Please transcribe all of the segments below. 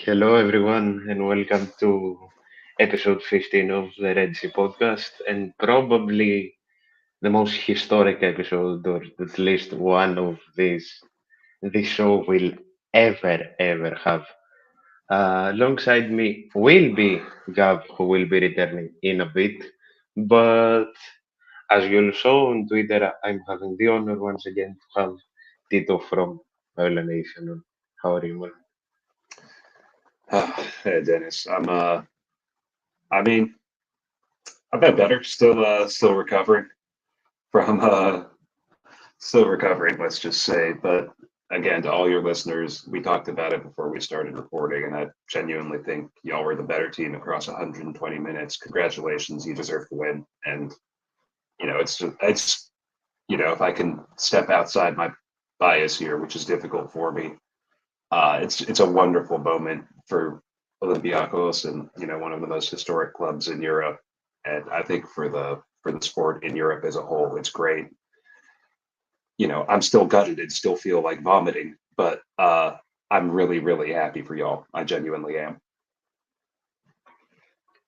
Hello, everyone, and welcome to episode 15 of the Red Sea podcast, and probably the most historic episode, or at least one of these this show will ever have. Alongside me will be Gav, who will be returning in a bit, but as you all saw on Twitter, I'm having the honor once again to have Tito from Viola Nation. How are you, man? Hey Dennis, I mean, I've been better. Still recovering from still recovering, let's just say. But again, to all your listeners, we talked about it before we started recording, and I genuinely think y'all were the better team across 120 minutes. Congratulations, you deserve to win. And it's if I can step outside my bias here, which is difficult for me, it's a wonderful moment for Olympiakos and one of the most historic clubs in Europe. And I think for the sport in Europe as a whole, it's great. I'm still gutted and still feel like vomiting, but I'm really happy for y'all. I genuinely am.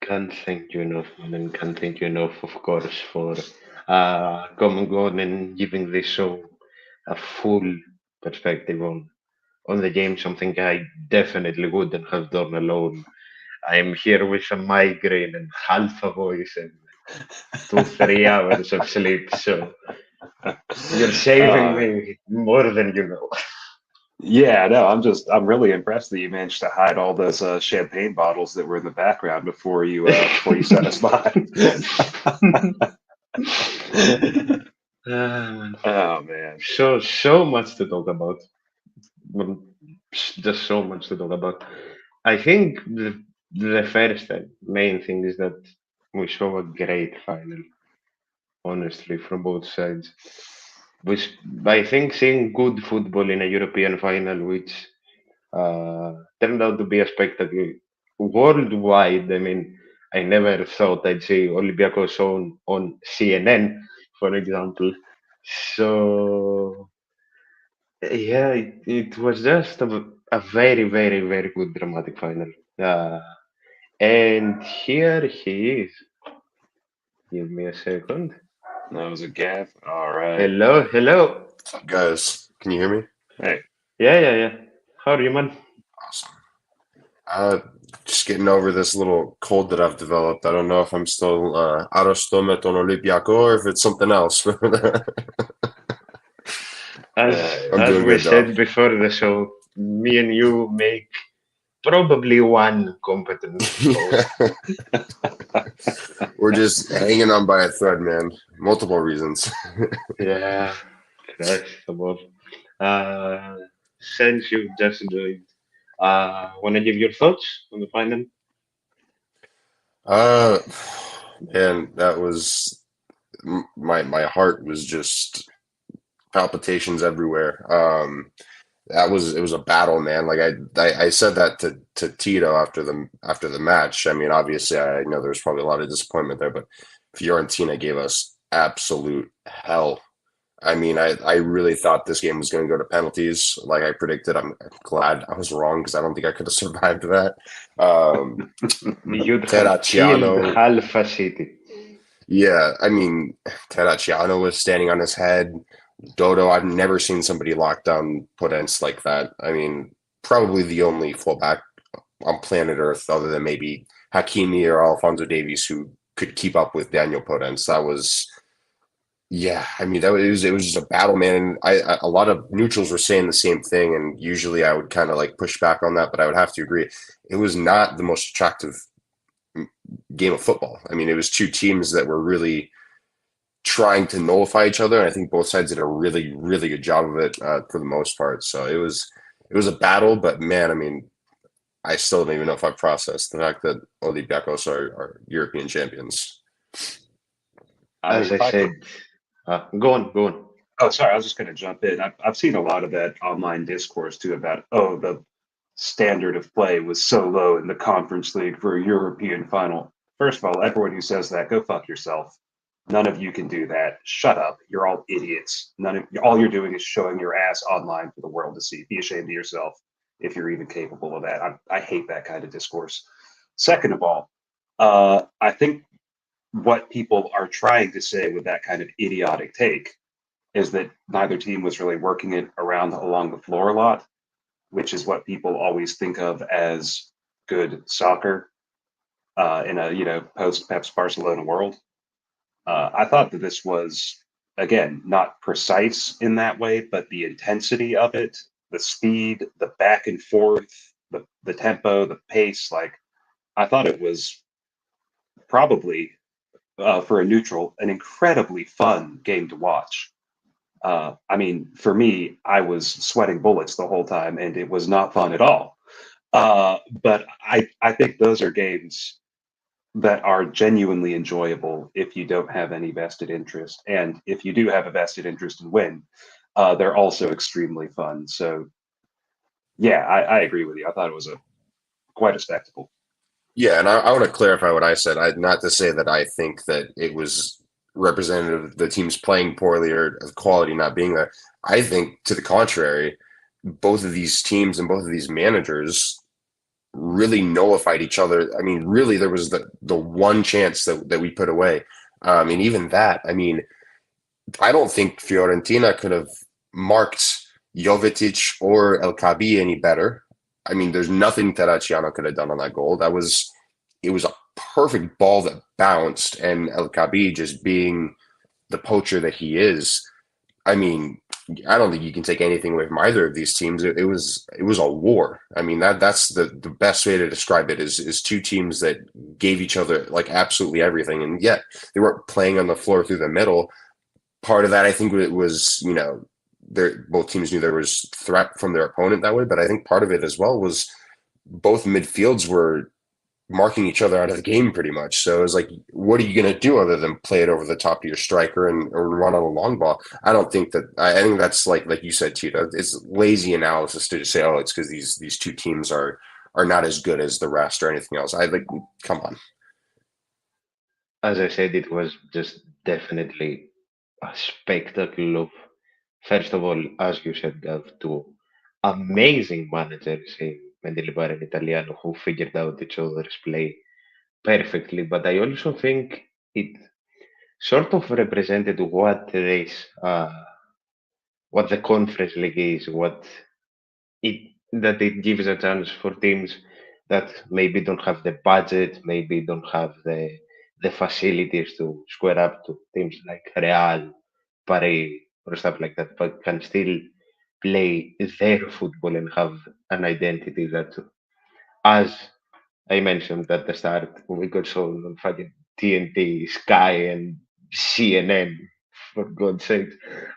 Can't thank you enough, man, and can't thank you enough, of course, for coming on and giving this show a full perspective on the game, something I definitely wouldn't have done alone. I am here with a migraine and half a voice and 2, 3 hours of sleep, so you're saving uh, me more than you know. yeah, no, I'm really impressed that you managed to hide all those champagne bottles that were in the background before you set us live. Man. Oh man. So much to talk about. Well, just so much to talk about. I think the first and main thing is that we saw a great final, honestly, from both sides. Which I think seeing good football in a European final, which turned out to be a spectacle worldwide. I mean, I never thought I'd see Olympiacos on CNN, for example. So yeah, it was just a very good dramatic final. Uh, and here he is. Give me a second. That was a gaff. All right. Hello. Guys, can you hear me? Hey. Yeah. How are you, man? Awesome. Uh, just getting over this little cold that I've developed. I don't know if I'm still arrostomate on Olympiaco or if it's something else. As I'm as doing we good though. said before the show, me and you make probably one competent host. We're just hanging on by a thread, man. Multiple reasons. Yeah, first of all, uh, since you've just joined, want to give your thoughts on the final? Uh, man, that was my heart was just palpitations everywhere. It was a battle, man. Like I said that to Tito after the match. I mean, obviously, I know there's probably a lot of disappointment there, but Fiorentina gave us absolute hell. I mean, I really thought this game was going to go to penalties, like I predicted. I'm glad I was wrong because I don't think I could have survived that. Um, You'd have killed Terracciano, Alpha City. yeah, I mean, Terracciano was standing on his head. Dodo, I've never seen somebody lock down Podence like that. I mean, probably the only fullback on planet Earth, other than maybe Hakimi or Alfonso Davies, who could keep up with Daniel Podence. That was, yeah. I mean, it was just a battle, man. And a lot of neutrals were saying the same thing, and usually I would kind of like push back on that, but I would have to agree. It was not the most attractive game of football. I mean, it was two teams that were really trying to nullify each other. And I think both sides did a really good job of it for the most part. So it was a battle, but man, I mean, I still don't even know if I've processed the fact that Olympiacos are European champions. I mean, As I if I could. said, go on. Oh, sorry. I was just going to jump in. I've seen a lot of that online discourse too about, oh, the standard of play was so low in the Conference League for a European final. First of all, everyone who says that, go fuck yourself. None of you can do that. Shut up. You're all idiots. All you're doing is showing your ass online for the world to see. Be ashamed of yourself. if you're even capable of that. I hate that kind of discourse. Second of all, I think what people are trying to say with that kind of idiotic take is that neither team was really working it around along the floor a lot, which is what people always think of as good soccer in a post Pep's Barcelona world. I thought that this was, again, not precise in that way, but the intensity of it, the speed, the back and forth, the tempo, the pace, like I thought it was probably for a neutral, an incredibly fun game to watch. I mean, for me, I was sweating bullets the whole time, and it was not fun at all. But I think those are games that are genuinely enjoyable if you don't have any vested interest. And if you do have a vested interest and win, they're also extremely fun. So, yeah, I agree with you. I thought it was quite a spectacle. Yeah, and I want to clarify what I said. Not to say that I think that it was representative of the teams playing poorly or the quality not being there. I think, to the contrary, both of these teams and both of these managers really nullified each other. I mean, really, there was the one chance that we put away. And even that, I mean, I don't think Fiorentina could have marked Jovetic or El Kabi any better. I mean, there's nothing Terracciano could have done on that goal. It was a perfect ball that bounced, and El Kabi, just being the poacher that he is, I mean, I don't think you can take anything away from either of these teams. It was a war. I mean, that's the best way to describe it is two teams that gave each other like absolutely everything, and yet they weren't playing on the floor through the middle. Part of that, I think, it was, both teams knew there was threat from their opponent that way, but I think part of it as well was both midfields were marking each other out of the game pretty much. So it was like, what are you going to do other than play it over the top of your striker or run on a long ball? I don't think that. I think that's like you said, Tito. It's lazy analysis to just say, oh, it's because these two teams are not as good as the rest or anything else. I like, come on. As I said, it was just definitely a spectacle of, first of all, as you said, Gav, two amazing managers in Mendilibar and Italiano who figured out each other's play perfectly. But I also think it sort of represented what the conference league is, it gives a chance for teams that maybe don't have the budget, maybe don't have the facilities to square up to teams like Real, Paris, or stuff like that, but can still play their football and have an identity that, as I mentioned at the start, we got shown on fucking TNT, Sky, and CNN, for God's sake,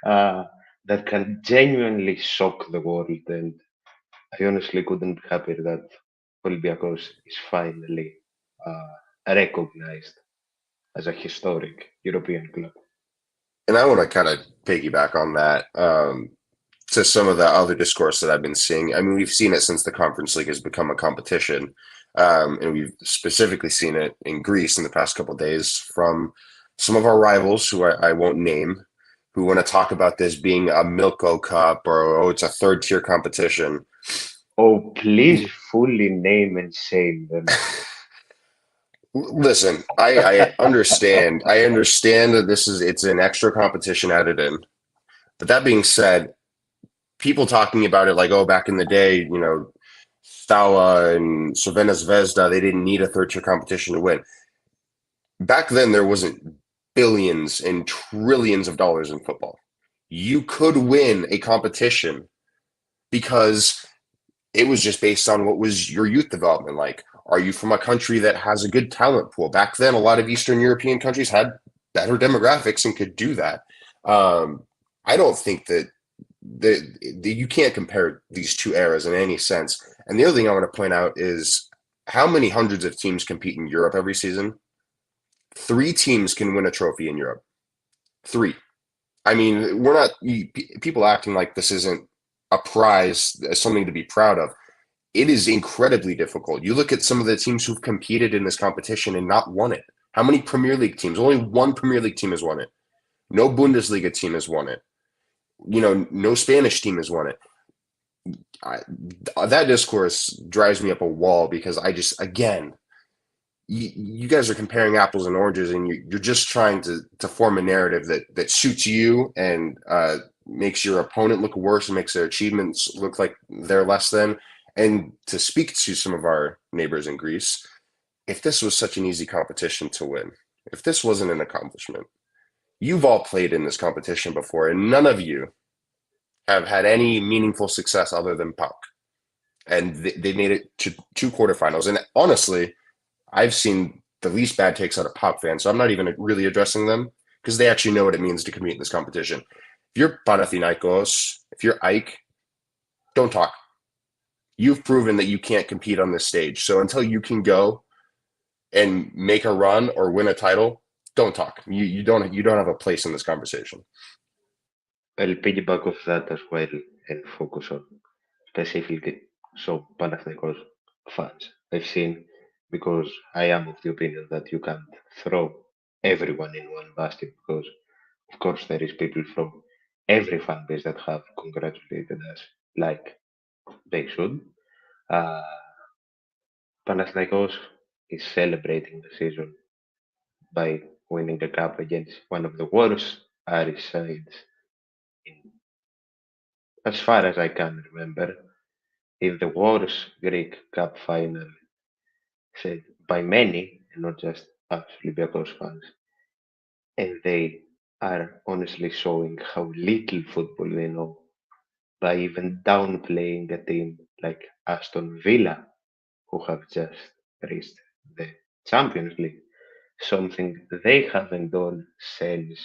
uh, that can genuinely shock the world. And I honestly couldn't be happier that Olympiacos is finally recognized as a historic European club. And I want to kind of piggyback on that to some of the other discourse that I've been seeing. I mean, we've seen it since the Conference League has become a competition. And we've specifically seen it in Greece in the past couple of days from some of our rivals, who I won't name, who want to talk about this being a Milko Cup or, oh, it's a third-tier competition. Oh, please fully name and shame them. Listen, I understand. I understand that it's an extra competition added in. But that being said, people talking about it like, oh, back in the day, Stala and Crvena Zvezda, they didn't need a third-tier competition to win. Back then, there wasn't billions and trillions of dollars in football. You could win a competition because it was just based on what was your youth development like. Are you from a country that has a good talent pool? Back then, a lot of Eastern European countries had better demographics and could do that. I don't think that you can't compare these two eras in any sense. And the other thing I want to point out is how many hundreds of teams compete in Europe every season? 3 teams can win a trophy in Europe. 3. I mean, we're not people acting like this isn't a prize, something to be proud of. It is incredibly difficult. You look at some of the teams who've competed in this competition and not won it. How many Premier League teams? Only one Premier League team has won it. No Bundesliga team has won it. No Spanish team has won it. I, that discourse drives me up a wall because I just, again, you guys are comparing apples and oranges, and you're just trying to form a narrative that suits you and makes your opponent look worse and makes their achievements look like they're less than. And to speak to some of our neighbors in Greece, if this was such an easy competition to win, if this wasn't an accomplishment, you've all played in this competition before, and none of you have had any meaningful success other than PAOK. And they made it to two quarterfinals. And honestly, I've seen the least bad takes out of PAOK fans, so I'm not even really addressing them because they actually know what it means to compete in this competition. If you're Panathinaikos, if you're Ike, don't talk. You've proven that you can't compete on this stage. So until you can go and make a run or win a title, don't talk. You don't have a place in this conversation. I'll piggyback off that as well and focus on specifically some Panathinaikos fans I've seen, because I am of the opinion that you can't throw everyone in one basket, because of course there is people from every fan base that have congratulated us like they should. Uh, Panathinaikos is celebrating the season by winning the cup against one of the worst Irish sides in, as far as I can remember, in the worst Greek Cup final, said by many, and not just us Olympiacos fans, and they are honestly showing how little football they know by even downplaying a team like Aston Villa, who have just reached the Champions League, something they haven't done since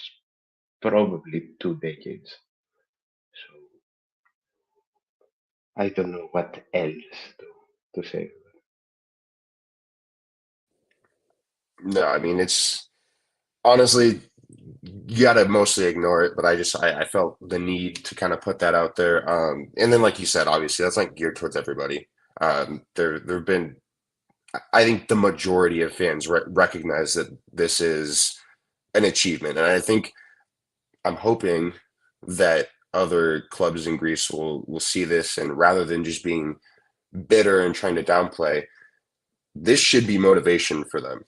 probably 2 decades. So I don't know what else to say. No, I mean, it's honestly, you got to mostly ignore it, but I felt the need to kind of put that out there. And then, like you said, obviously, that's not geared towards everybody. There have been, I think the majority of fans recognize that this is an achievement. And I think I'm hoping that other clubs in Greece will see this, and rather than just being bitter and trying to downplay, this should be motivation for them,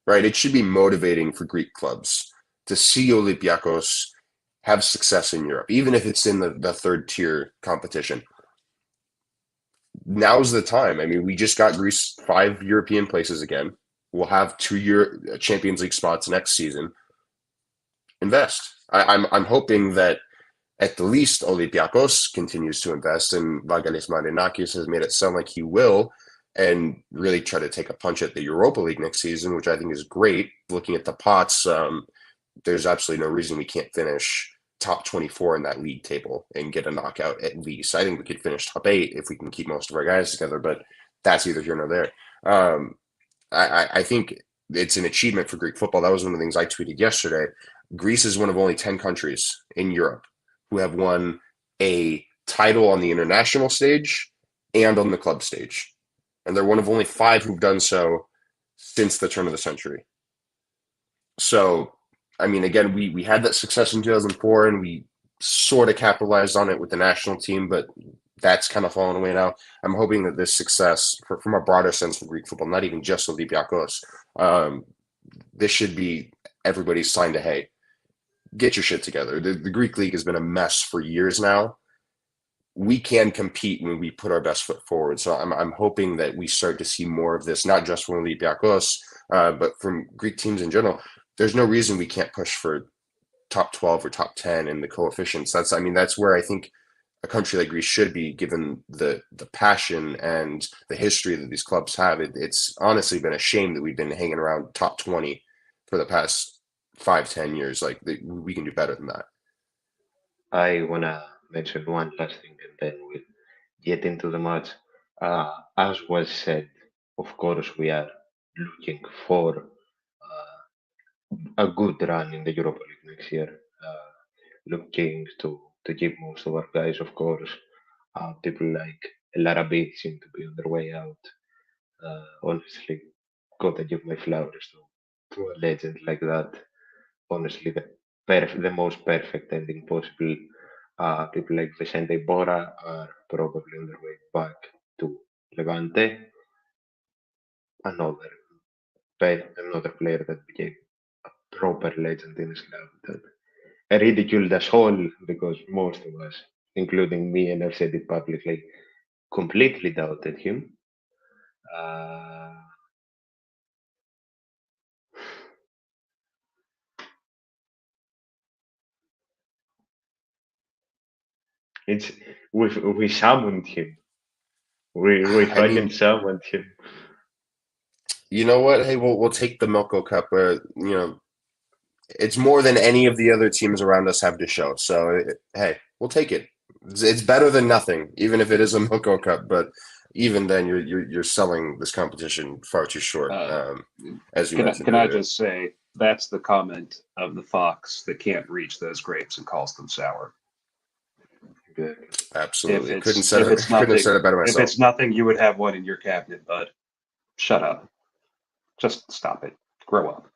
right? It should be motivating for Greek clubs to see Olympiacos have success in Europe, even if it's in the third tier competition. Now's the time. I mean, we just got Greece 5 European places again. We'll have 2 year Champions League spots next season. Invest. I'm hoping that at the least Olympiacos continues to invest, and Vagalis Marinakis has made it sound like he will, and really try to take a punch at the Europa League next season, which I think is great. Looking at the pots, there's absolutely no reason we can't finish top 24 in that league table and get a knockout at least. I think we could finish top 8 if we can keep most of our guys together, but that's either here nor there. I think it's an achievement for Greek football. That was one of the things I tweeted yesterday. Greece is one of only 10 countries in Europe who have won a title on the international stage and on the club stage. And they're one of only 5 who've done so since the turn of the century. So, I mean, again, we had that success in 2004, and we sort of capitalized on it with the national team, but that's kind of fallen away now. I'm hoping that this success, from a broader sense for Greek football, not even just Olympiacos, this should be everybody's sign to, hey, get your shit together. The Greek league has been a mess for years now. We can compete when we put our best foot forward. So I'm hoping that we start to see more of this, not just from Olympiacos, but from Greek teams in general. There's no reason we can't push for top 12 or top 10 in the coefficients. That's where I think a country like Greece should be, given the passion and the history that these clubs have. It's honestly been a shame that we've been hanging around top 20 for the past 5-10 years. Like, we can do better than that. I wanna mention one last thing and then we'll get into the match. As was said, of course, we are looking for a good run in the Europa League next year. Looking to keep most of our guys, of course. People like Larabi seem to be on their way out. Honestly, gotta give my flowers to a legend like that. Honestly, the most perfect ending possible. People like Vicente Bora are probably on their way back to Levante. Another another player that became a proper legend in his club that ridiculed us all because most of us, including me, and I've said it publicly, completely doubted him. Uh, it's we summoned him. We I fucking mean, summoned him. you know what? Hey, we'll take the Milko Cup. It's more than any of the other teams around us have to show. So hey, we'll take it. It's better than nothing, even if it is a Milko Cup. But even then, you're selling this competition far too short, as you mentioned Can I earlier. just say that's the comment of the fox that can't reach those grapes and calls them sour. Good. Absolutely, If couldn't it's have nothing, said it better if myself. it's nothing, you would have one in your cabinet, bud. Shut up. Just stop it. Grow up.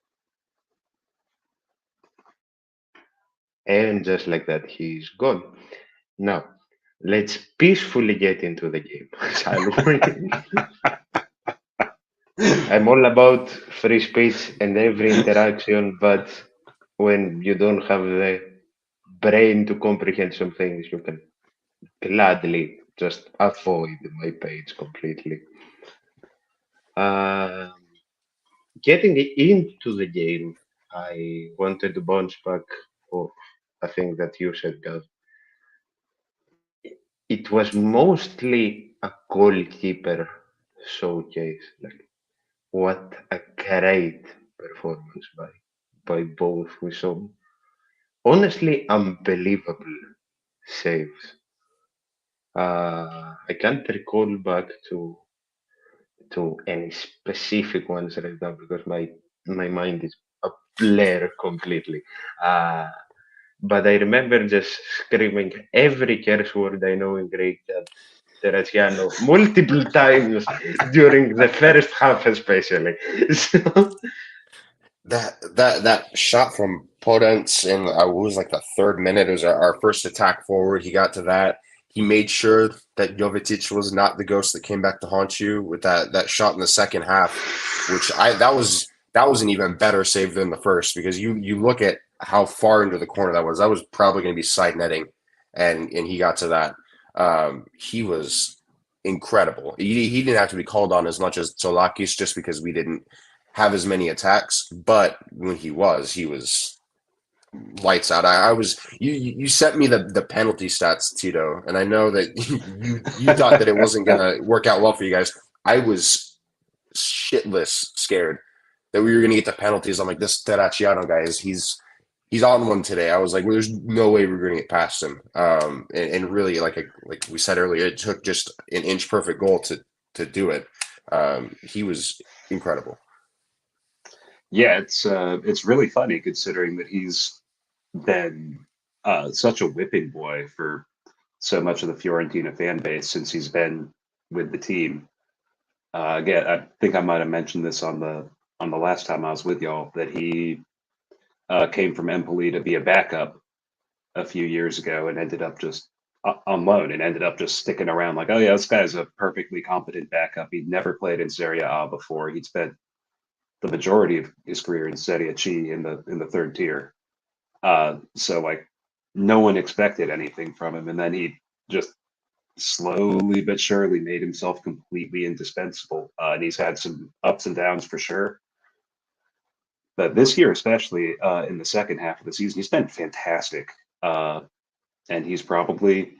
And just like that, he's gone. Now, let's peacefully get into the game, shall we? I'm all about free speech and every interaction, but when you don't have the brain to comprehend some things, you can gladly just avoid my page completely. Um Getting into the game, I wanted to bounce back of a thing that you said, Gav. It was mostly a goalkeeper showcase. Like, what a great performance by both. We saw honestly unbelievable saves. I can't recall back to any specific ones right now because my mind is a blur completely. Uh, but I remember just screaming every curse word I know in Greek at Terraciano multiple times during the first half, especially. So, That shot from Podence in what was like the 3rd minute. It was our first attack forward. He got to that. He made sure that Jovetic was not the ghost that came back to haunt you with that shot in the second half, which that was an even better save than the first because you look at how far into the corner that was. That was probably going to be side netting, and he got to that. He was incredible. He didn't have to be called on as much as Tsolakis just because we didn't have as many attacks, but when he was lights out. I was you sent me the penalty stats, Tito, and I know that you thought that it wasn't gonna work out well for you guys. I was shitless scared that we were gonna get the penalties. I'm like, this Terraciano guy he's on one today. I was like, well, there's no way we're gonna get past him. And really, like we said earlier, it took just an inch perfect goal to do it. He was incredible. Yeah, it's really funny considering that he's been such a whipping boy for so much of the Fiorentina fan base since he's been with the team. Again, I think I might have mentioned this on the last time I was with y'all that he came from Empoli to be a backup a few years ago and ended up just on loan and ended up just sticking around like, oh yeah, this guy's a perfectly competent backup. He'd never played in Serie A before. He'd spent the majority of his career in Serie C in the 3rd tier. So like no one expected anything from him, and then he just slowly but surely made himself completely indispensable. And he's had some ups and downs for sure. But this year, especially in the second half of the season, he's been fantastic. And he's probably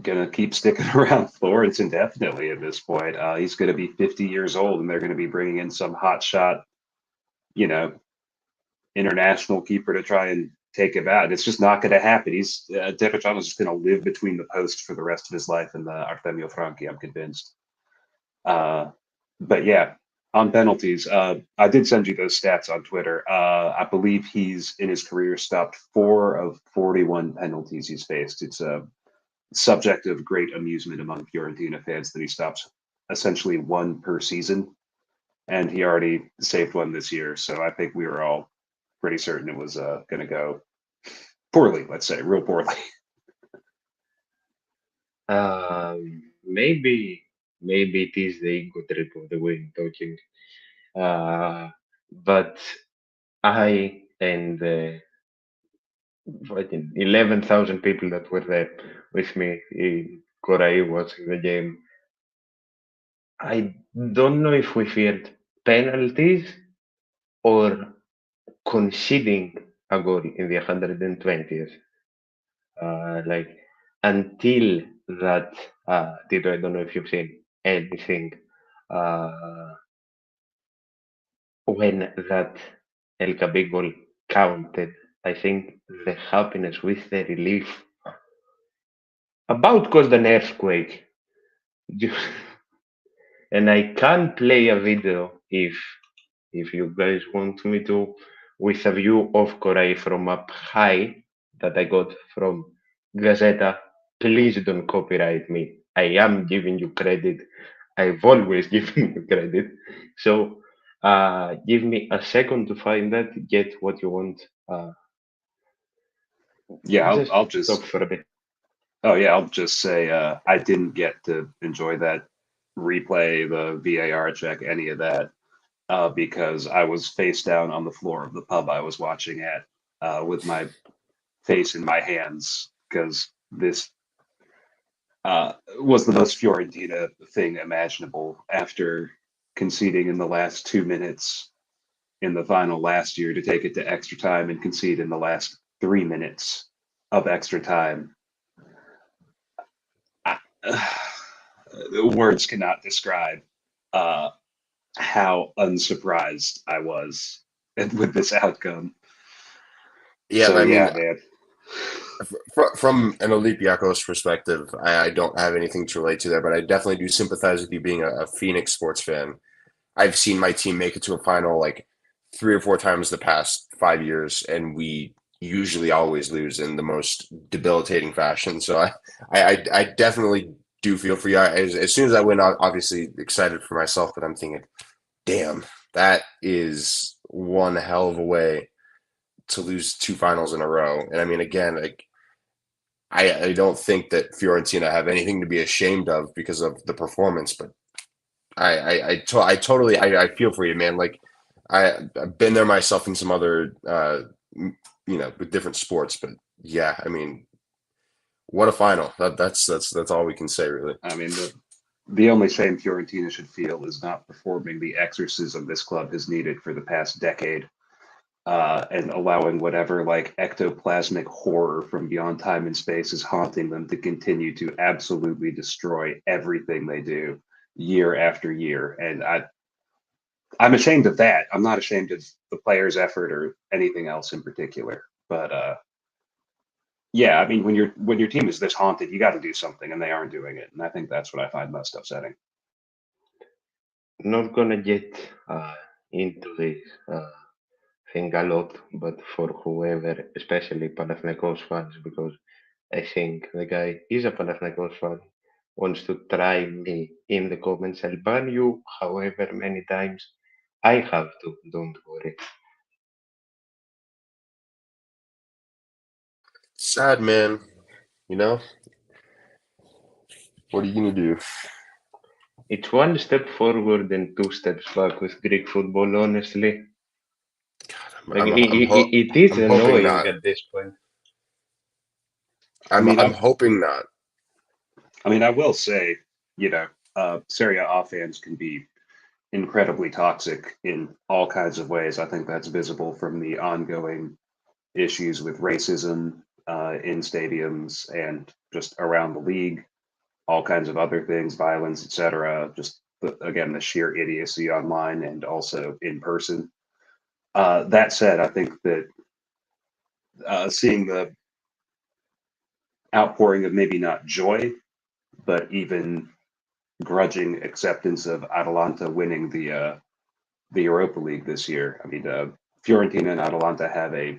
going to keep sticking around Florence indefinitely at this point. He's going to be 50 years old, and they're going to be bringing in some hot shot, international keeper to try and take him out. It's just not going to happen. He's Terracciano's just going to live between the posts for the rest of his life in the Artemio Franchi, I'm convinced. But yeah, on penalties, I did send you those stats on Twitter. I believe he's in his career stopped 4 of 41 penalties he's faced. It's a subject of great amusement among Fiorentina fans that he stops essentially 1 per season, and he already saved 1 this year. So I think we were all pretty certain it was going to go poorly, let's say, real poorly. Maybe it is the ego trip of the win talking. But I and the 11,000 people that were there with me in Korea watching the game, I don't know if we feared penalties or conceding a goal in the 120th. Like until that, Tito, I don't know if you've seen anything uh, when that El Cabe goal counted. I think the happiness with the relief about caused an earthquake. And I can play a video if you guys want me to, with a view of Korea from up high that I got from Gazeta. Please don't copyright me. I am giving you credit. I've always given you credit. So give me a second to find that, get what you want. Yeah, Just I'll talk just. for a bit. Oh yeah, I'll just say I didn't get to enjoy that replay, the VAR check, any of that, because I was face down on the floor of the pub I was watching at, with my face in my hands, because this was the most Fiorentina thing imaginable after conceding in the last 2 minutes in the final last year to take it to extra time and concede in the last 3 minutes of extra time. I, words cannot describe uh, how unsurprised I was with this outcome. Yeah, So I mean, yeah, man. from an Olympiacos perspective, I don't have anything to relate to there, but I definitely do sympathize with you being a Phoenix sports fan. I've seen my team make it to a final like 3 or 4 times the past 5 years, and we usually always lose in the most debilitating fashion. So I definitely do feel for you. As soon as I win, I'm obviously excited for myself, but I'm thinking, damn, that is one hell of a way to lose 2 finals in a row. And I mean, again, like I don't think that Fiorentina have anything to be ashamed of because of the performance, but I totally I feel for you, man. Like I've been there myself in some other with different sports, but yeah, I mean, what a final. That's all we can say, really. I mean, the only shame Fiorentina should feel is not performing the exorcism this club has needed for the past decade, and allowing whatever like ectoplasmic horror from beyond time and space is haunting them to continue to absolutely destroy everything they do year after year. And I'm ashamed of that. I'm not ashamed of the players' effort or anything else in particular. But yeah, I mean, when your team is this haunted, you got to do something, and they aren't doing it. And I think that's what I find most upsetting. Not gonna get into this thing a lot, but for whoever, especially Panathinaikos fans, because I think the guy is a Panathinaikos fan, wants to try me in the comments. I'll ban you however many times I have to, don't worry. Sad, man. You know, what are you gonna do? It's one step forward and two steps back with Greek football, honestly. Like, it is I'm hoping annoying not. at this point. I mean, I'm hoping not. I mean, I will say, you know, Serie A fans can be incredibly toxic in all kinds of ways. I think that's visible from the ongoing issues with racism in stadiums and just around the league, all kinds of other things, violence, etc. Just again, the sheer idiocy online and also in person. That said, I think that seeing the outpouring of maybe not joy, but even grudging acceptance of Atalanta winning the Europa League this year. I mean, Fiorentina and Atalanta have a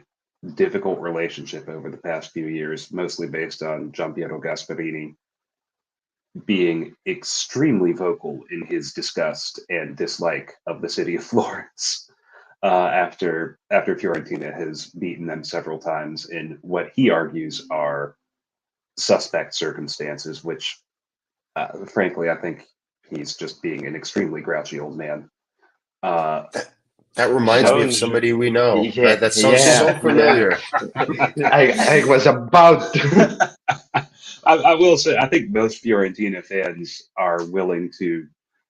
difficult relationship over the past few years, mostly based on Giampiero Gasparini being extremely vocal in his disgust and dislike of the city of Florence, after Fiorentina has beaten them several times in what he argues are suspect circumstances, which, frankly, I think he's just being an extremely grouchy old man. That reminds me of Sounds, somebody we know. yeah, That sounds so familiar. I was about to. I will say, I think most Fiorentina fans are willing to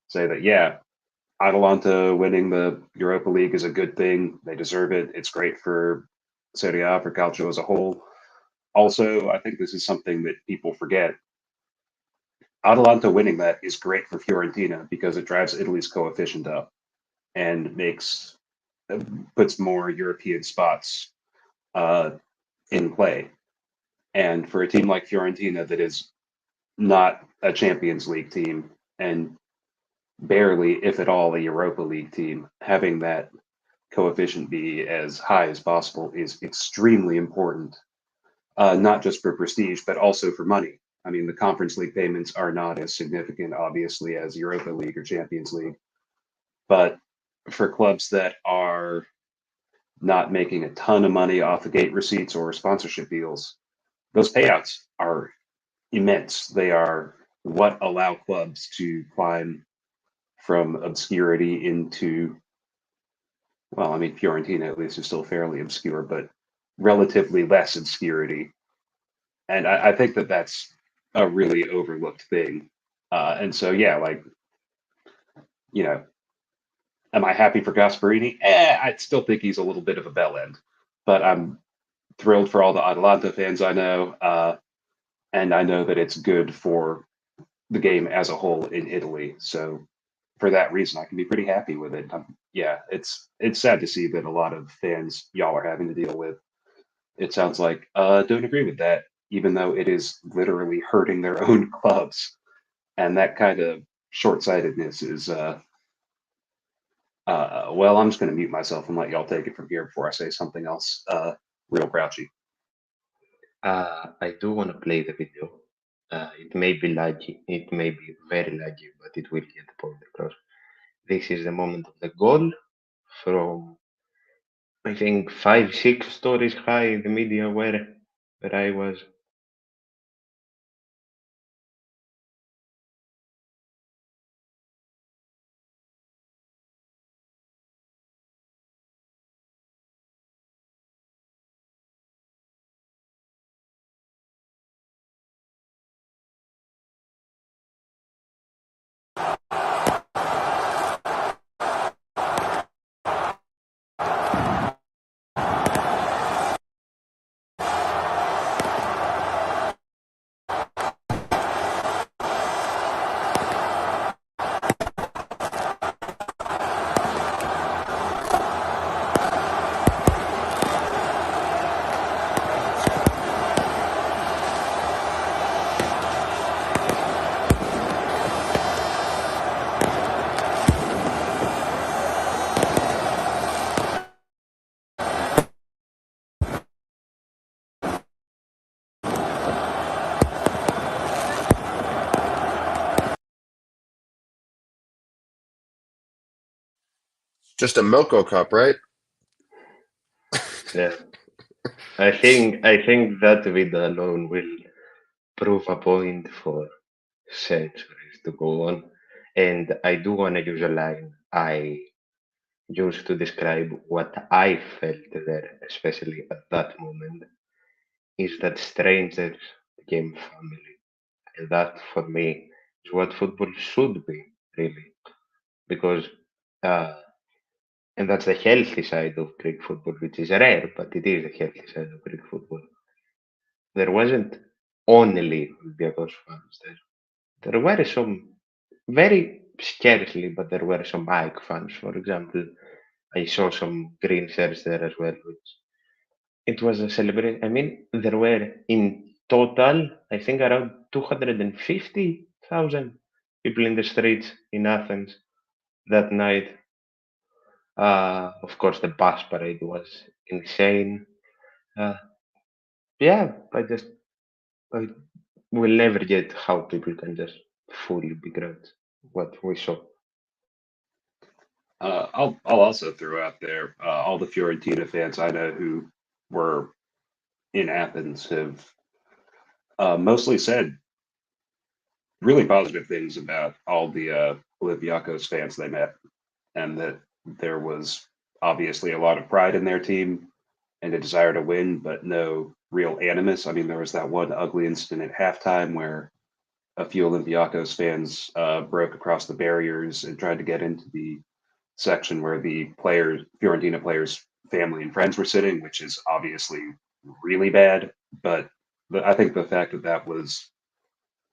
say that, yeah, Atalanta winning the Europa League is a good thing. They deserve it. It's great for Serie A, for Calcio as a whole. Also, I think this is something that people forget. Atalanta winning that is great for Fiorentina because it drives Italy's coefficient up and puts more European spots uh, in play. And for a team like Fiorentina that is not a Champions League team and barely, if at all, a Europa League team, having that coefficient be as high as possible is extremely important, not just for prestige, but also for money. I mean, the Conference League payments are not as significant, obviously, as Europa League or Champions League. But for clubs that are not making a ton of money off the gate receipts or sponsorship deals, those payouts are immense. They are what allow clubs to climb from obscurity into, well, I mean, Fiorentina at least is still fairly obscure, but relatively less obscurity. And I think that that's a really overlooked thing. And so, yeah, like, you know, am I happy for Gasparini? I still think he's a little bit of a bell end, but I'm thrilled for all the Atalanta fans I know. And I know that it's good for the game as a whole in Italy. So for that reason, I can be pretty happy with it. Yeah, it's sad to see that a lot of fans y'all are having to deal with. It sounds like don't agree with that, even though it is literally hurting their own clubs. And that kind of short-sightedness is well, I'm just going to mute myself and let y'all take it from here before I say something else real grouchy. I do want to play the video. It may be laggy, it may be very laggy, but it will get the point across. This is the moment of the goal from, I think, 5, 6 stories high in the media where I was. Just a Milko Cup, right? Yeah. I think that video alone will prove a point for centuries to go on. And I do want to use a line I used to describe what I felt there, especially at that moment, is that strangers became family. And that for me is what football should be, really. Because uh, and that's the healthy side of Greek football, which is rare, but it is the healthy side of Greek football. There wasn't only Olympiacos fans there. There were some, very scarcely, but there were some Ike fans, for example. I saw some green shirts there as well, which it was a celebration. I mean, there were in total, I think, around 250,000 people in the streets in Athens that night. Of course, the bus parade was insane. Uh, yeah, I will never get how people can just fully begrudge what we saw. I'll also throw out there all the Fiorentina fans I know who were in Athens have mostly said really positive things about all the Olympiacos fans they met, and that there was obviously a lot of pride in their team and a desire to win, but no real animus. I mean, there was that one ugly incident at halftime where a few Olympiacos fans broke across the barriers and tried to get into the section where the Fiorentina players' family and friends were sitting, which is obviously really bad. But I think the fact that that was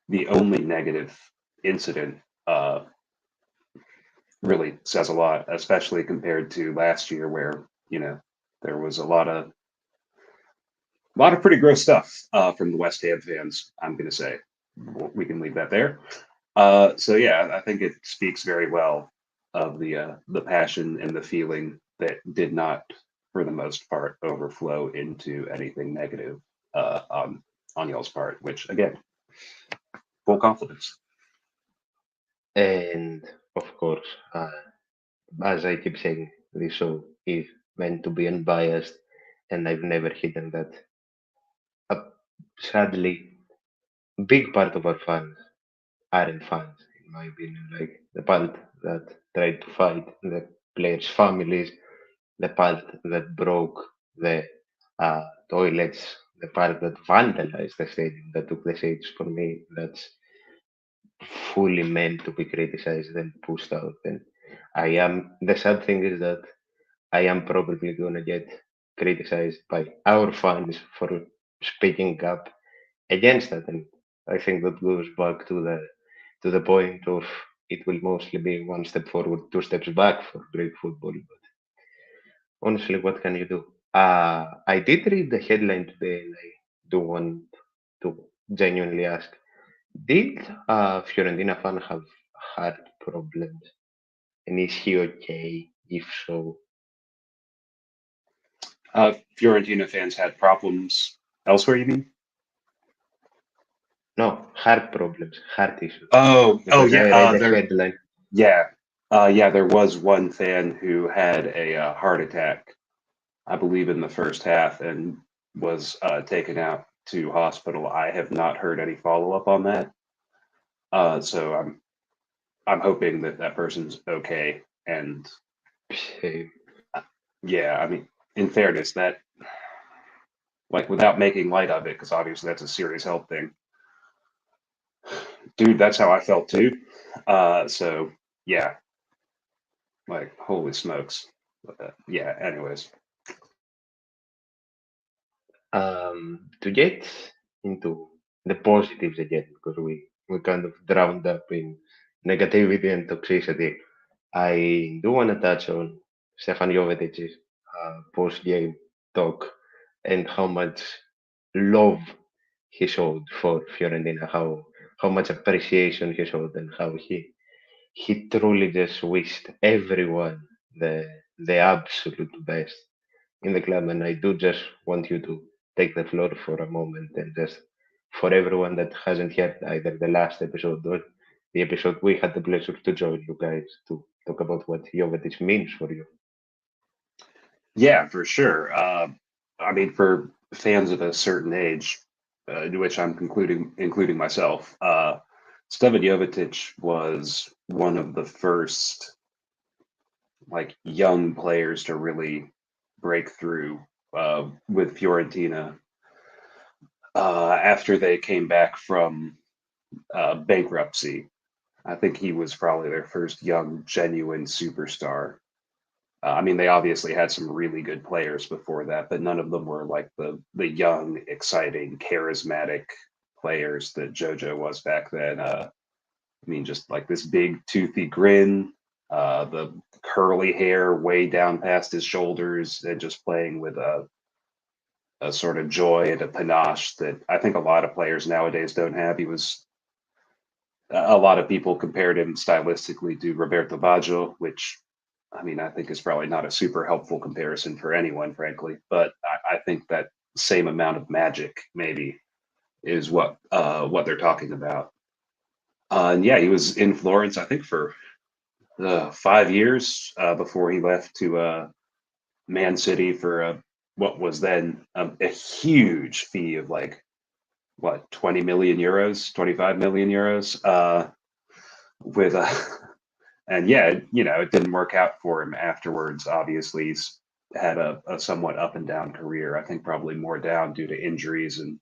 the only negative incident really says a lot, especially compared to last year, where there was a lot of pretty gross stuff from the West Ham fans. I'm going to say we can leave that there. So yeah, I think it speaks very well of the passion and the feeling that did not, for the most part, overflow into anything negative on y'all's part. Which again, full confidence. And of course, as I keep saying, this show is meant to be unbiased, and I've never hidden that. Uh, Sadly, big part of our fans aren't fans, in my opinion. Like the part that tried to fight the players' families, the part that broke the toilets, the part that vandalized the stadium, that took the stage, for me, that's fully meant to be criticized and pushed out. And the sad thing is that I am probably gonna get criticized by our fans for speaking up against that. And I think that goes back to the point of it will mostly be one step forward, two steps back for Greek football. But honestly, what can you do? I did read the headline today, and I do want to genuinely ask: did Fiorentina fan have heart problems, and is he okay? If so, Fiorentina fans had problems elsewhere. You mean? no heart problems, heart issues, Oh because yeah. I read the headline. Yeah, there was one fan who had a heart attack, I believe, in the first half and was taken out to hospital. I have not heard any follow up on that, so I'm hoping that that person's okay. And Same. yeah, I mean, in fairness, that like without making light of it, because obviously that's a serious health thing, dude. That's how I felt too. So yeah, like holy smokes. Yeah. Anyways. To get into the positives again, because we kind of drowned up in negativity and toxicity. I do want to touch on Stefan Jovetic's post-game talk and how much love he showed for Fiorentina, how much appreciation he showed, and how he truly just wished everyone the absolute best in the club. And I do just want you to take the floor for a moment and just for everyone that hasn't heard either the last episode or the episode we had the pleasure to join you guys to talk about what Jovetic means for you. Yeah, for sure. I mean, for fans of a certain age, to which I'm including myself, Stevan Jovetic was one of the first like young players to really break through with Fiorentina after they came back from bankruptcy. I think he was probably their first young, genuine superstar. I mean, they obviously had some really good players before that, but none of them were like the young, exciting, charismatic players that JoJo was back then. I mean, just like this big toothy grin, the curly hair way down past his shoulders, and just playing with a sort of joy and a panache that I think a lot of players nowadays don't have. He was a lot of people compared him stylistically to Roberto Baggio, which I mean, I think is probably not a super helpful comparison for anyone, frankly. But I think that same amount of magic maybe is what they're talking about. And yeah, he was in Florence, I think, for 5 years before he left to Man City for what was then a huge fee of like what, 20 million euros, 25 million euros, with and yeah, you know, it didn't work out for him afterwards. Obviously, he's had a somewhat up and down career. I think probably more down due to injuries and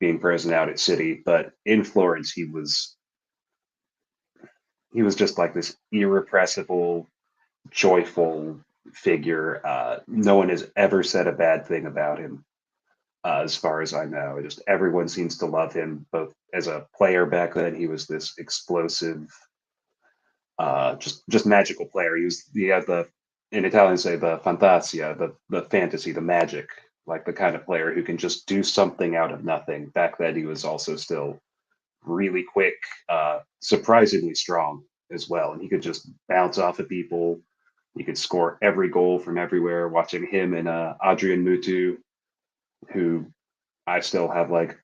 being present out at City. But in Florence, he was just like this irrepressible, joyful figure. No one has ever said a bad thing about him, as far as I know. Just everyone seems to love him. Both as a player back then, he was this explosive, just magical player. He had the, in Italian say, the fantasia, the fantasy, the magic, like the kind of player who can just do something out of nothing. Back then, he was also still really quick, surprisingly strong as well, and he could just bounce off of people. He could score every goal from everywhere. Watching him and Adrian Mutu, who I still have like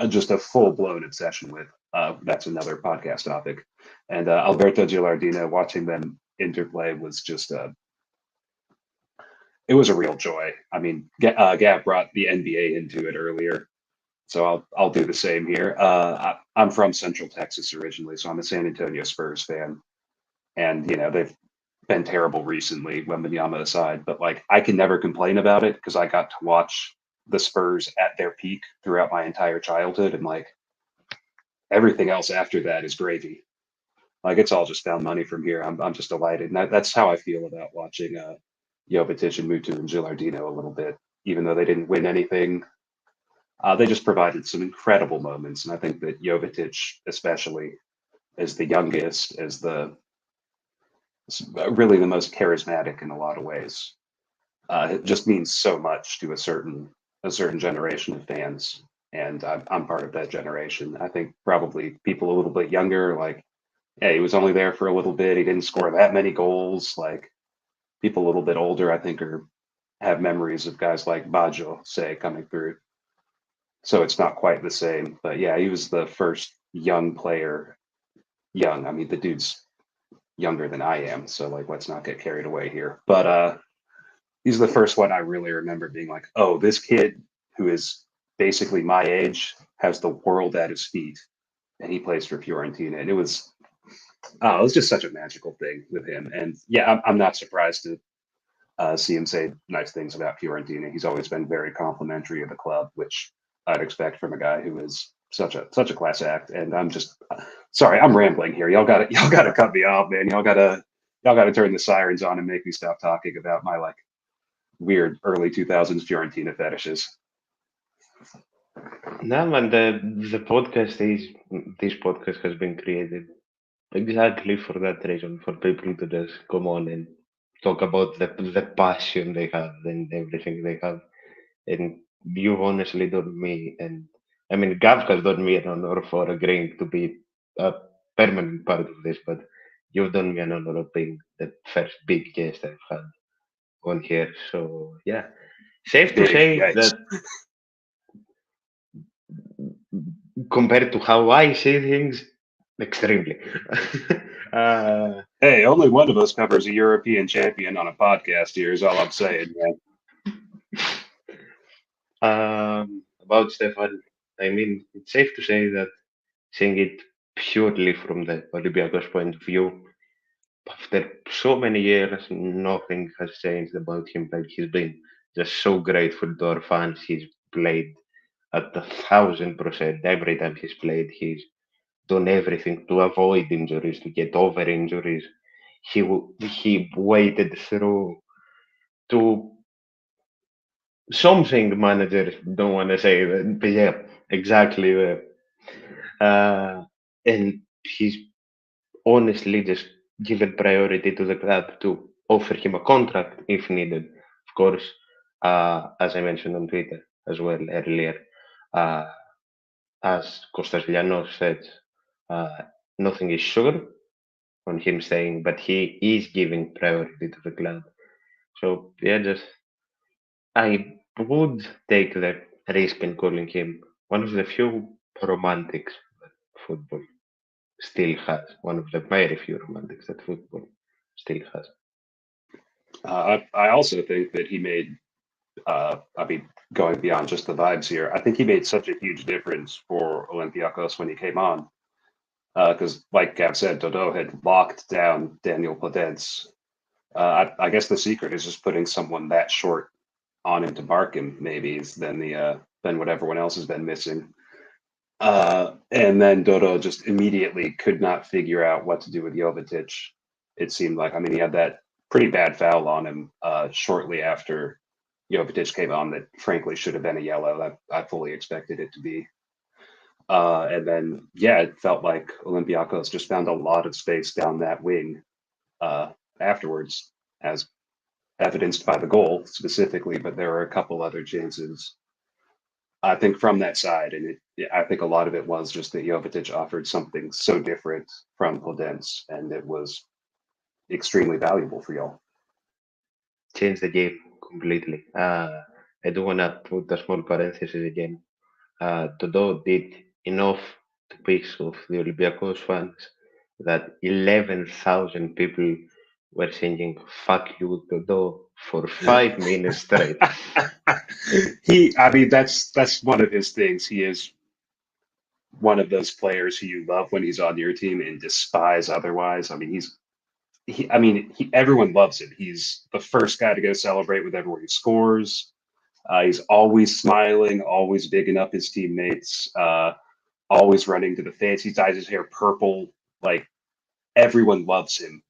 just a full blown obsession with. That's another podcast topic. And Alberto Gilardino, watching them interplay was just it was a real joy. I mean, Gav brought the NBA into it earlier, so I'll do the same here. I'm from Central Texas originally, so I'm a San Antonio Spurs fan, and you know they've been terrible recently, Wembanyama aside. But like, I can never complain about it because I got to watch the Spurs at their peak throughout my entire childhood, and like everything else after that is gravy. Like it's all just found money from here. I'm just delighted, and that's how I feel about watching Jovetic and Mutu and Gilardino a little bit. Even though they didn't win anything, they just provided some incredible moments, and I think that Jovetic, especially as the youngest, as the really the most charismatic in a lot of ways, it just means so much to a certain generation of fans, and I'm part of that generation. I think probably people a little bit younger, like, yeah, he was only there for a little bit. He didn't score that many goals. Like people a little bit older, I think, are have memories of guys like Baggio, say, coming through. So it's not quite the same. But yeah, he was the first young player. Young, I mean, the dude's younger than I am, so like, let's not get carried away here. But he's the first one I really remember being like, oh, this kid who is basically my age has the world at his feet, and he plays for Fiorentina, and it was just such a magical thing with him. And yeah, I'm not surprised to see him say nice things about Fiorentina. He's always been very complimentary of the club, which I'd expect from a guy who is such a class act. And I'm just sorry, I'm rambling here. Y'all gotta cut me off, man. Y'all gotta turn the sirens on and make me stop talking about my like weird early 2000s Fiorentina fetishes. No, man, the podcast is this podcast has been created exactly for that reason, for people to just come on and talk about the passion they have and everything they have. And you've honestly done me, and I mean, Gav has done me an honor for agreeing to be a permanent part of this, but you've done me an honor of being the first big guest I've had on here. So yeah, safe to say Yikes. that compared to how I see things, extremely. uh, Hey, only one of us covers a European champion on a podcast here, is all I'm saying, man. about Stefan, I mean, it's safe to say that seeing it purely from the Olympiacos point of view, after so many years, nothing has changed about him. Like he's been just so grateful to our fans. He's played at 1,000% every time he's played. He's done everything to avoid injuries, to get over injuries. He waited through to something managers don't want to say that, but yeah, exactly there. And he's honestly just given priority to the club to offer him a contract if needed. Of course, as I mentioned on Twitter as well earlier, uh, as Kostas Llanos said, uh, nothing is sure on him staying, but he is giving priority to the club. So yeah, just I would take the risk in calling him one of the few romantics that football still has. One of the very few romantics that football still has. I also think that he made I mean, going beyond just the vibes here, I think he made such a huge difference for Olympiacos when he came on. Because, like Gav said, Dodo had locked down Daniel Podence. I guess the secret is just putting someone that short on him to mark him, maybe, than what everyone else has been missing. And then Dodo just immediately could not figure out what to do with Jovetic. It seemed like, I mean, he had that pretty bad foul on him shortly after Jovetic came on that frankly should have been a yellow. I fully expected it to be. And then, yeah, it felt like Olympiacos just found a lot of space down that wing afterwards, as evidenced by the goal specifically, but there were a couple other chances, I think, from that side. And I think a lot of it was just that Jovetic offered something so different from Podence, and it was extremely valuable for y'all. Change the game completely. I do want to put a small parenthesis again. Todo did enough to piss off the Olympiacos fans that 11,000 people were singing "Fuck you, Todo" for 5 minutes straight. I mean, that's one of his things. He is one of those players who you love when he's on your team and despise otherwise. I mean, everyone loves him. He's the first guy to go celebrate with everyone who scores. He's always smiling, always bigging up his teammates, always running to the face. He dyes his hair purple. Like, everyone loves him.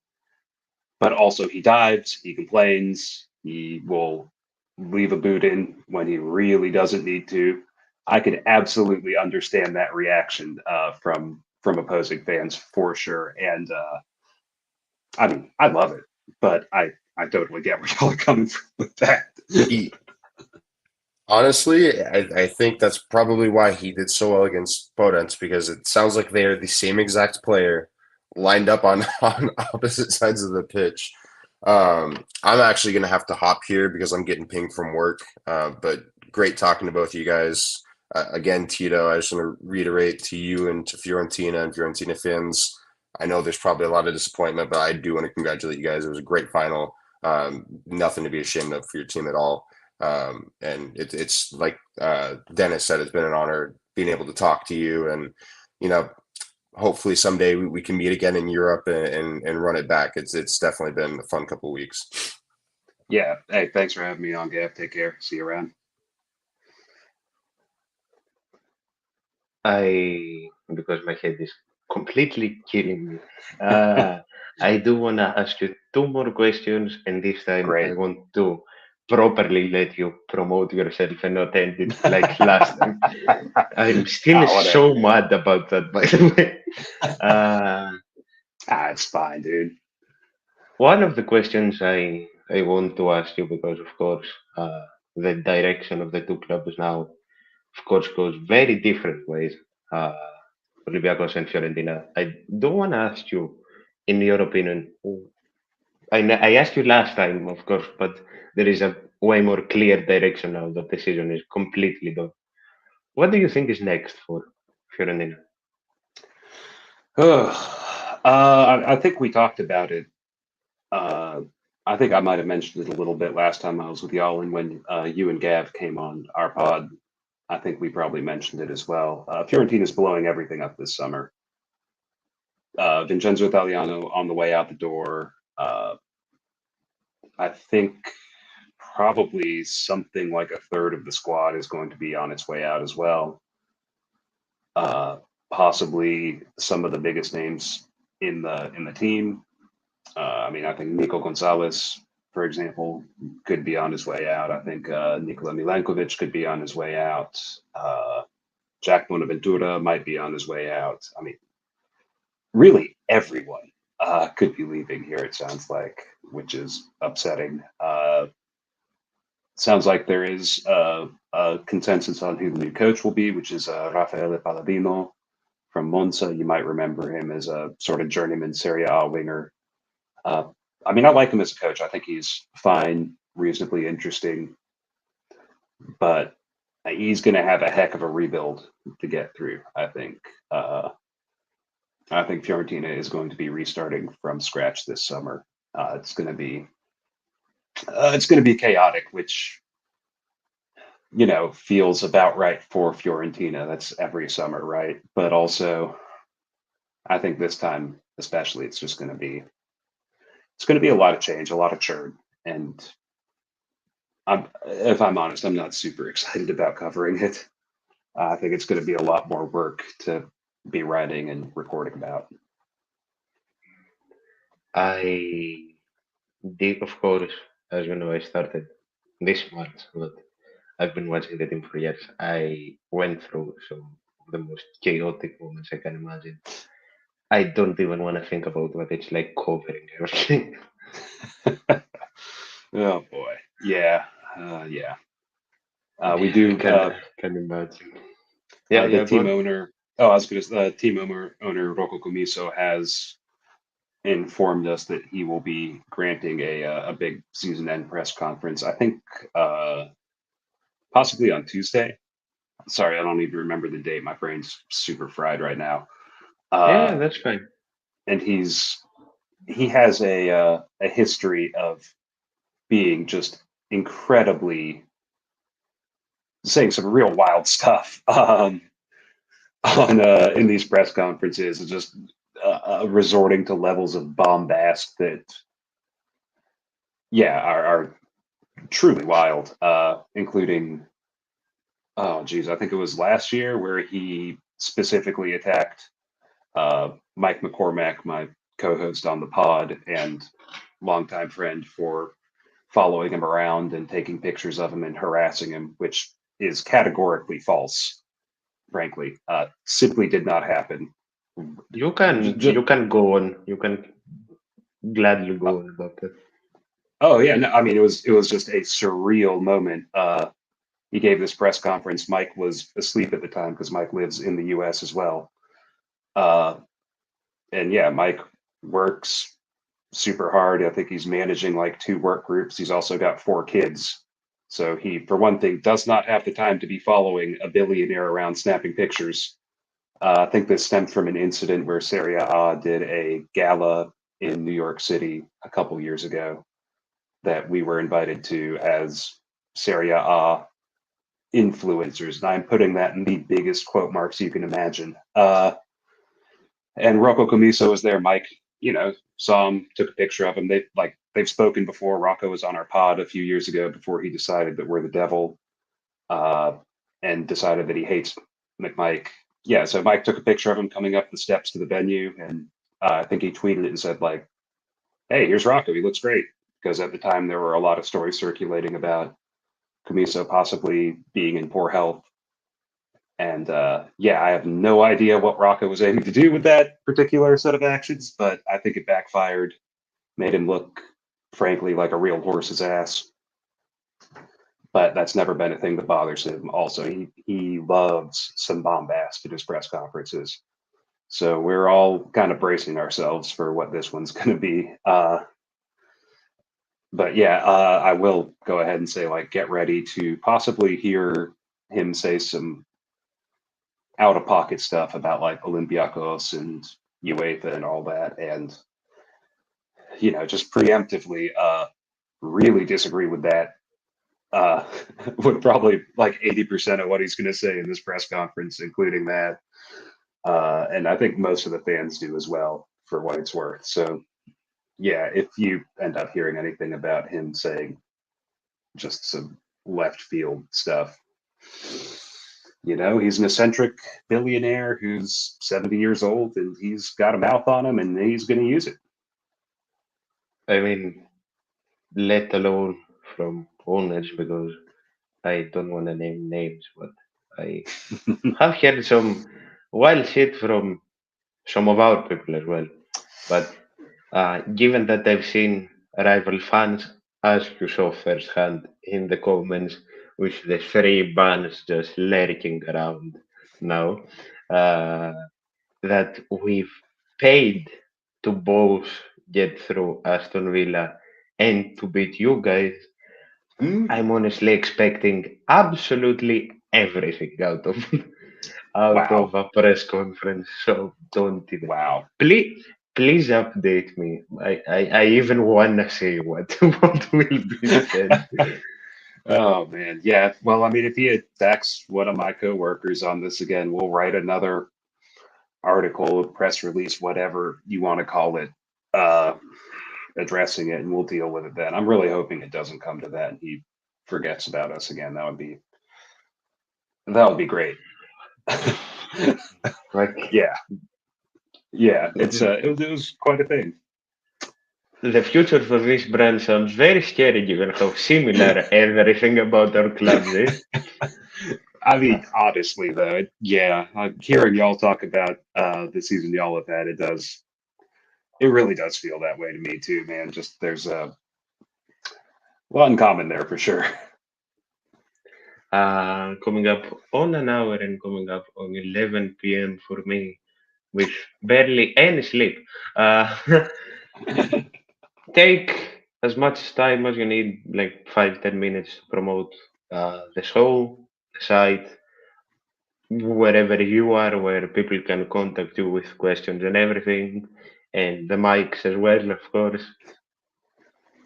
But also he dives, he complains, he will leave a boot in when he really doesn't need to. I could absolutely understand that reaction from opposing fans for sure. And I mean, I love it, but I totally get where y'all are coming from with that. Honestly, I think that's probably why he did so well against Podence, because it sounds like they're the same exact player lined up on opposite sides of the pitch. I'm actually going to have to hop here because I'm getting pinged from work, but great talking to both of you guys. Again, Tito, I just want to reiterate to you and to Fiorentina and Fiorentina fans, I know there's probably a lot of disappointment, but I do want to congratulate you guys. It was a great final. Nothing to be ashamed of for your team at all. And it's like Dennis said, it's been an honor being able to talk to you, and hopefully someday we can meet again in Europe and run it back. It's definitely been a fun couple of weeks. Yeah. Hey, thanks for having me on, Gav. Take care. See you around. Because my head is completely killing me. I do want to ask you two more questions, and this time Great. I want to properly let you promote yourself and not end it like last time. I'm still so mad about that, by the way. It's fine, dude. One of the questions I want to ask you, because of course the direction of the two clubs now, of course, goes very different ways. Olympiacos and Fiorentina. I do want to ask you, in your opinion, I asked you last time, of course, but there is a way more clear direction now that the season is completely done. What do you think is next for Fiorentina? I think we talked about it. I think I might have mentioned it a little bit last time I was with y'all, and when you and Gav came on our pod, I think we probably mentioned it as well. Fiorentina's blowing everything up this summer. Vincenzo Italiano on the way out the door. I think probably something like a third of the squad is going to be on its way out as well. Possibly some of the biggest names in the team. I mean, I think Nico Gonzalez, for example, could be on his way out. I think Nikola Milankovic could be on his way out. Jack Bonaventura might be on his way out. I mean, really everyone could be leaving here, it sounds like, which is upsetting. Sounds like there is a consensus on who the new coach will be, which is Raffaele Palladino from Monza. You might remember him as a sort of journeyman Serie A winger. I mean, I like him as a coach. I think he's fine, reasonably interesting, but he's going to have a heck of a rebuild to get through. I think Fiorentina is going to be restarting from scratch this summer. It's going to be chaotic, which feels about right for Fiorentina. That's every summer, right? But also, I think this time, especially, it's going to be a lot of change, a lot of churn, and if I'm honest, I'm not super excited about covering it. I think it's going to be a lot more work to be writing and recording about. I did, of course, as you know, I started this month, but I've been watching the team for years. I went through some of the most chaotic moments I can imagine. I don't even want to think about what it's like covering everything. Oh boy, yeah, yeah. We Yeah, do. can imagine. Yeah, The yeah, team good. owner. Oh, I was going to. The team owner Rocco Comiso has informed us that he will be granting a big season end press conference. I think possibly on Tuesday. Sorry, I don't even remember the date. My brain's super fried right now. Yeah, Uh, that's fine. and he has a history of being just incredibly saying some real wild stuff on in these press conferences, and just resorting to levels of bombast that are truly wild, including, oh geez, I think it was last year where he specifically attacked Mike McCormack, my co-host on the pod and longtime friend, for following him around and taking pictures of him and harassing him, which is categorically false. Frankly, simply did not happen. Just, You can go on. You can gladly go on about that. oh yeah, no, I mean it was just a surreal moment. He gave this press conference. Mike was asleep at the time because Mike lives in the U.S. as well. Uh, and yeah, Mike works super hard. I think he's managing like two work groups. He's also got four kids. So he, for one thing, does not have the time to be following a billionaire around snapping pictures. I think this stemmed from an incident where Serie A did a gala in New York City a couple years ago that we were invited to as Serie A influencers. And I'm putting that in the biggest quote marks you can imagine. And Rocco Comiso was there. Mike, saw him, took a picture of him. They've spoken before. Rocco was on our pod a few years ago before he decided that we're the devil, uh, and decided that he hates McMike. Yeah, so Mike took a picture of him coming up the steps to the venue, and I think he tweeted it and said like, "Hey, here's Rocco. He looks great." Because at the time there were a lot of stories circulating about Comiso possibly being in poor health. And I have no idea what Rocco was aiming to do with that particular set of actions, but I think it backfired, made him look, frankly, like a real horse's ass. But that's never been a thing that bothers him. Also, he loves some bombast at his press conferences. So we're all kind of bracing ourselves for what this one's going to be. But yeah, I will go ahead and say, like, get ready to possibly hear him say some out of pocket stuff about like Olympiacos and UEFA and all that, and just preemptively really disagree with that. With probably like 80% of what he's going to say in this press conference, including that. And I think most of the fans do as well, for what it's worth. So yeah, if you end up hearing anything about him saying just some left field stuff, he's an eccentric billionaire who's 70 years old and he's got a mouth on him and he's going to use it. I mean, let alone from owners, because I don't want to name names, but I have heard some wild shit from some of our people as well. But given that I've seen rival fans, as you saw firsthand in the comments, with the three bans just lurking around now, uh, that we've paid to both get through Aston Villa and to beat you guys, I'm honestly expecting absolutely everything out Wow. of a press conference. So don't even. Wow. Please update me. I even wanna see what what will be said. Oh man, yeah. Well, I mean, if he attacks one of my coworkers on this again, we'll write another article, press release, whatever you want to call it, uh, addressing it, and we'll deal with it then. I'm really hoping it doesn't come to that and he forgets about us again. That would be great. Like Yeah, yeah. It was quite a thing. the future for this brand sounds very scary given how similar everything about our clubs is. I mean, honestly, though, yeah, hearing y'all talk about the season y'all have had, it really does feel that way to me too, man. Just there's a lot in common there for sure. Coming up on an hour and coming up on 11 p.m. for me with barely any sleep. Uh, take as much time as you need, like 5-10 minutes to promote the show, the site, wherever you are, where people can contact you with questions and everything, and the mics as well, of course.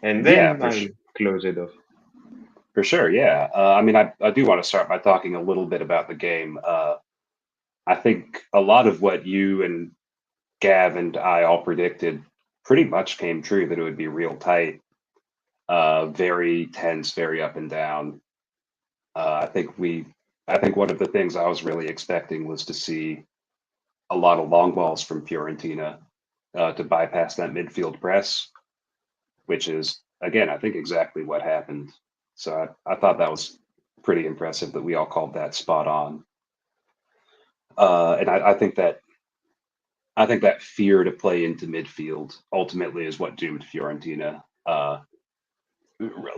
And Yeah, then I'll close it off. for sure. Yeah. I mean, I do want to start by talking a little bit about the game. I think a lot of what you and Gav and I all predicted pretty much came true, that it would be real tight, very tense, very up and down. Uh, I think we, I think one of the things I was really expecting was to see a lot of long balls from Fiorentina to bypass that midfield press, which is, again, I think exactly what happened. So I thought that was pretty impressive that we all called that spot on. And I think that fear to play into midfield ultimately is what doomed Fiorentina.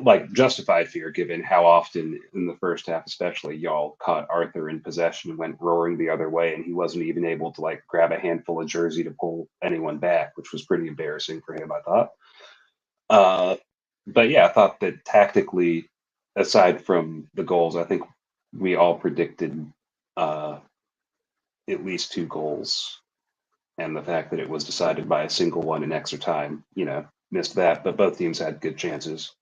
Like justified fear, given how often in the first half, especially, y'all caught Arthur in possession and went roaring the other way, and he wasn't even able to like grab a handful of jersey to pull anyone back, which was pretty embarrassing for him, I thought. Uh, but yeah, I thought that tactically, aside from the goals, I think we all predicted uh, at least two goals, and the fact that it was decided by a single one in extra time, missed that. But both teams had good chances.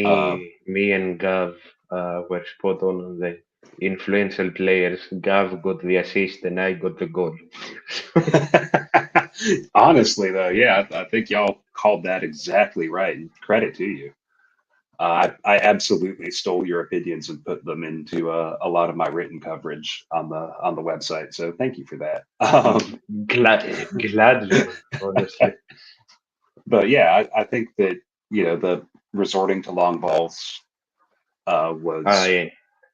Uh, Me and Gav were spot on the influential players. Gav got the assist and I got the goal. Honestly, though, yeah, I think y'all called that exactly right, and credit to you. I absolutely stole your opinions and put them into a lot of my written coverage on the website. So thank you for that. Gladly, honestly. But yeah, I think that the resorting to long balls was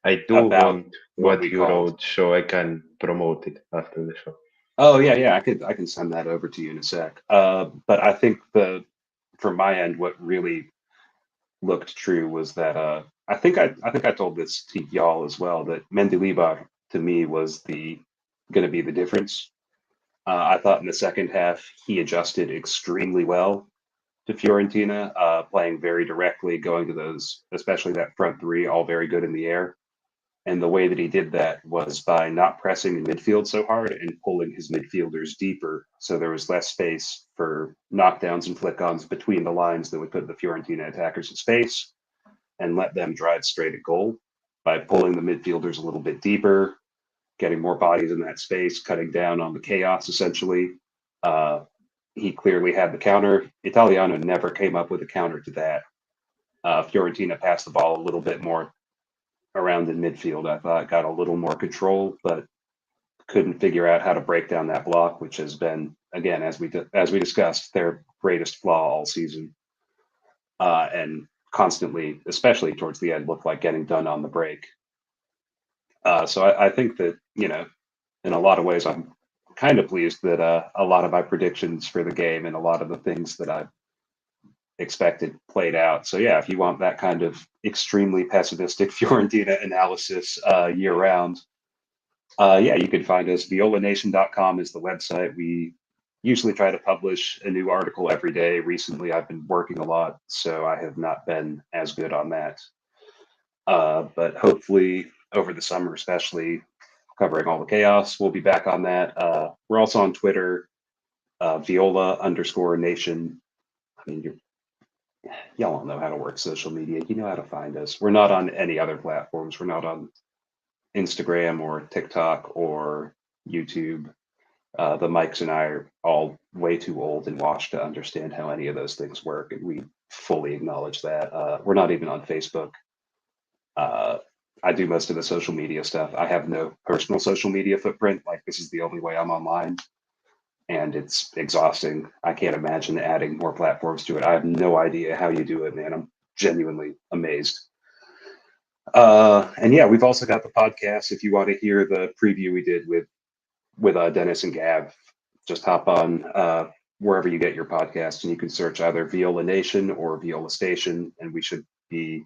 I do about want what what we you called. wrote so I can promote it after the show. Oh yeah, yeah. I can send that over to you in a sec. But I think from my end, what really looked true was that I think I told this to y'all as well, that Mendilibar to me was the going to be the difference. I thought in the second half he adjusted extremely well to Fiorentina, playing very directly, going to those, especially that front three, all very good in the air. And the way that he did that was by not pressing the midfield so hard and pulling his midfielders deeper. So there was less space for knockdowns and flick ons between the lines that would put the Fiorentina attackers in space and let them drive straight at goal by pulling the midfielders a little bit deeper, getting more bodies in that space, cutting down on the chaos essentially. Uh, he clearly had the counter. Italiano never came up with a counter to that. Fiorentina passed the ball a little bit more around in midfield. I thought got a little more control, but couldn't figure out how to break down that block, which has been, again, as we discussed, their greatest flaw all season, and constantly, especially towards the end, looked like getting done on the break. So I think that in a lot of ways, I'm kind of pleased that a lot of my predictions for the game and a lot of the things that I expected played out. So yeah, if you want that kind of extremely pessimistic Fiorentina analysis year round, yeah, you can find us. Violanation.com is the website. We usually try to publish a new article every day. Recently, I've been working a lot, so I have not been as good on that. But hopefully, over the summer, especially covering all the chaos, we'll be back on that. We're also on Twitter, Viola_Nation. I mean, y'all all know how to work social media. You know how to find us. We're not on any other platforms. We're not on Instagram or TikTok or YouTube. The Mikes and I are all way too old and washed to understand how any of those things work, and we fully acknowledge that. We're not even on Facebook. Uh, I do most of the social media stuff. I have no personal social media footprint. Like, this is the only way I'm online, and it's exhausting. I can't imagine adding more platforms to it. I have no idea how you do it, man. I'm genuinely amazed. And yeah, we've also got the podcast. If you want to hear the preview we did with Dennis and Gav, just hop on wherever you get your podcast, and you can search either Viola Nation or Viola Station, and we should be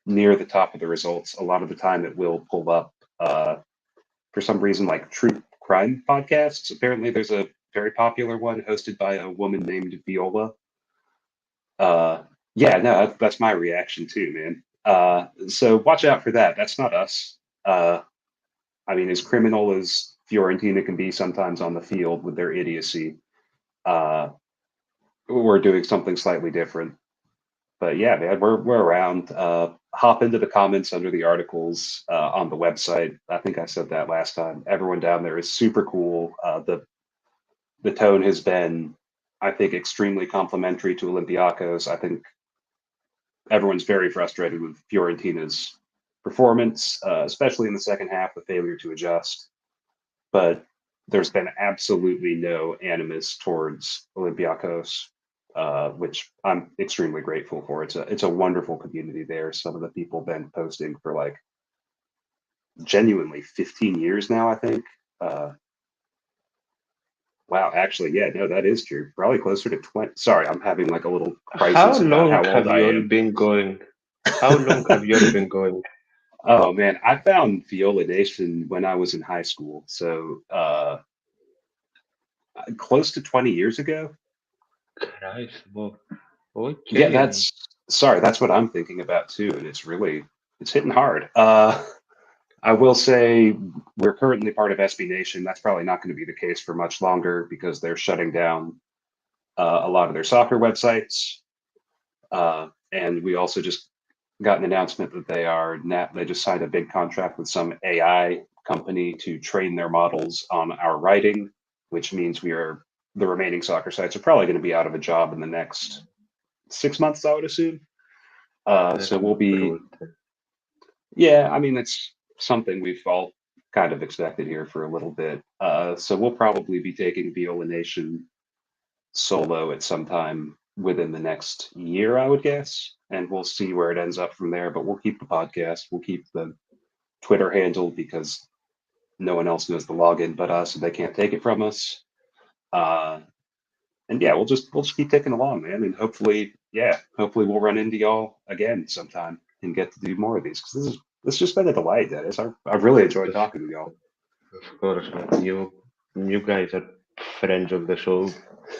near the top of the results. A lot of the time, it will pull up for some reason, like true crime podcasts. Apparently, there's a very popular one hosted by a woman named Viola. Yeah, no, that's my reaction too, man. So watch out for that. That's not us. I mean, as criminal as Fiorentina can be sometimes on the field with their idiocy, we're doing something slightly different. But yeah, man, we're around. Hop into the comments under the articles on the website. I think I said that last time. Everyone down there is super cool. The tone has been, I think, extremely complimentary to Olympiacos. I think everyone's very frustrated with Fiorentina's performance, especially in the second half, the failure to adjust. But there's been absolutely no animus towards Olympiakos, which I'm extremely grateful for. It's a wonderful community there. Some of the people been posting for like genuinely 15 years now, I think. Wow, actually, yeah, no, that is true. Probably closer to 20. Sorry, I'm having like a little How crisis about long how old have I you all am. been going? How long have you all been going? Oh man, I found Viola Nation when I was in high school, so close to 20 years ago. Christ, well, Yeah, okay. that's what I'm thinking about too, and it's hitting hard. I will say we're currently part of SB Nation. That's probably not going to be the case for much longer because they're shutting down a lot of their soccer websites. And we also just got an announcement that they just signed a big contract with some AI company to train their models on our writing, which means the remaining soccer sites are probably going to be out of a job in the next 6 months, I would assume. That's So we'll be, brutal. yeah, I mean, it's something we've all kind of expected here for a little bit. So we'll probably be taking Viola Nation solo at some time within the next year, I would guess, and we'll see where it ends up from there. But we'll keep the podcast, we'll keep the Twitter handle because no one else knows the login but us, and they can't take it from us. Uh, and yeah, we'll just keep ticking along, man, and hopefully we'll run into y'all again sometime and get to do more of these because this has just been a delight, Dennis. I've really enjoyed talking to y'all. Of course, man. You guys are friends of the show,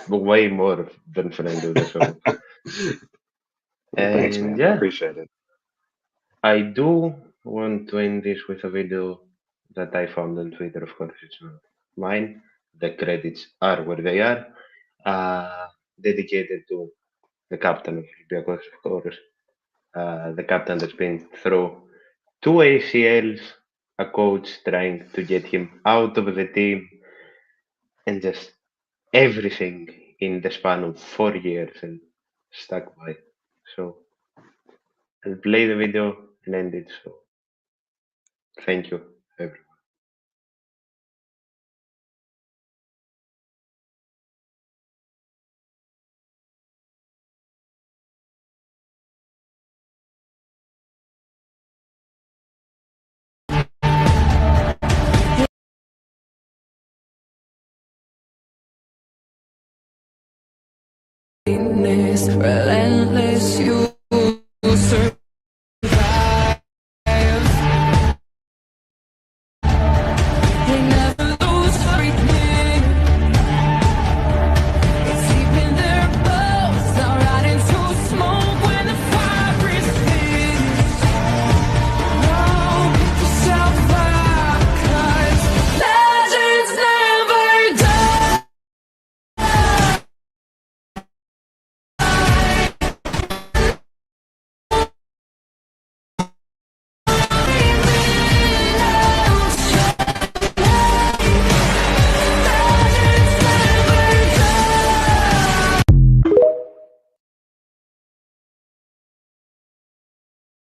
way more than friends of the show. Thanks, And man. I yeah, appreciate it. I do want to end this with a video that I found on Twitter. Of course, it's not mine. The credits are where they are. Dedicated to the captain of Olympiacos, of course. The captain that's been through two ACLs, a coach trying to get him out of the team, and just everything in the span of 4 years and stuck by. So I'll play the video and end it. So thank you, everyone. Relentless